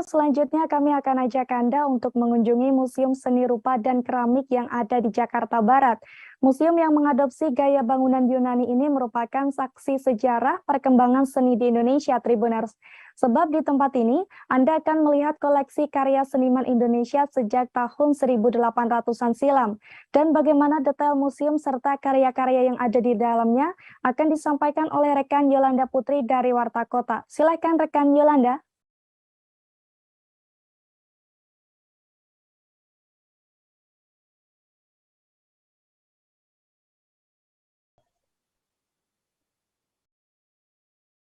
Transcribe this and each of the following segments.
Selanjutnya kami akan ajak Anda untuk mengunjungi Museum Seni Rupa dan Keramik yang ada di Jakarta Barat. Museum yang mengadopsi gaya bangunan Yunani ini merupakan saksi sejarah perkembangan seni di Indonesia, Tribuners. Sebab di tempat ini, Anda akan melihat koleksi karya seniman Indonesia sejak tahun 1800-an silam. Dan bagaimana detail museum serta karya-karya yang ada di dalamnya akan disampaikan oleh rekan Yolanda Putri dari Warta Kota. Silakan rekan Yolanda.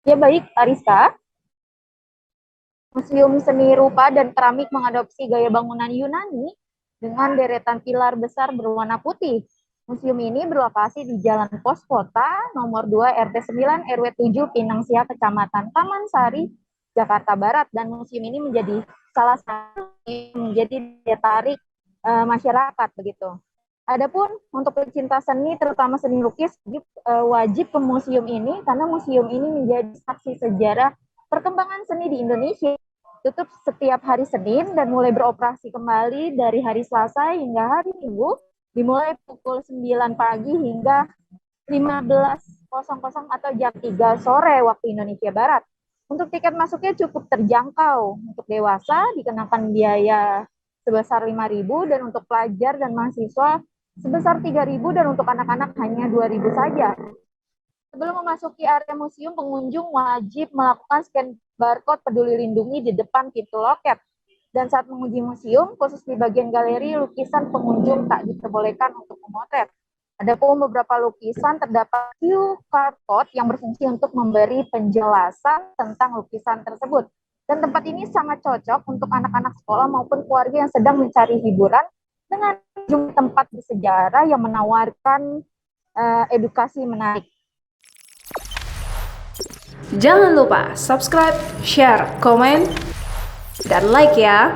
Ya baik, Ariska. Museum Seni Rupa dan Keramik mengadopsi gaya bangunan Yunani dengan deretan pilar besar berwarna putih. Museum ini berlokasi di Jalan Pos Kota, nomor 2 RT 9 RW 7 Pinang Sia, Kecamatan Taman Sari, Jakarta Barat. Dan museum ini menjadi salah satu yang menjadi daya tarik masyarakat begitu. Adapun untuk pecinta seni, terutama seni lukis, wajib ke museum ini karena museum ini menjadi saksi sejarah perkembangan seni di Indonesia. Tutup setiap hari Senin dan mulai beroperasi kembali dari hari Selasa hingga hari Minggu, dimulai pukul 9 pagi hingga 15.00 atau jam 3 sore waktu Indonesia Barat. Untuk tiket masuknya cukup terjangkau. Untuk dewasa dikenakan biaya sebesar 5.000 dan untuk pelajar dan mahasiswa sebesar 3.000 dan untuk anak-anak hanya 2.000 saja. Sebelum memasuki area museum, pengunjung wajib melakukan scan barcode Peduli Lindungi di depan pintu loket. Dan saat mengunjungi museum, khusus di bagian galeri, lukisan pengunjung tak diperbolehkan untuk memotret. Adapun beberapa lukisan terdapat QR code yang berfungsi untuk memberi penjelasan tentang lukisan tersebut. Dan tempat ini sangat cocok untuk anak-anak sekolah maupun keluarga yang sedang mencari hiburan dengan tempat bersejarah yang menawarkan edukasi menarik. Jangan lupa subscribe, share, komen, dan like ya!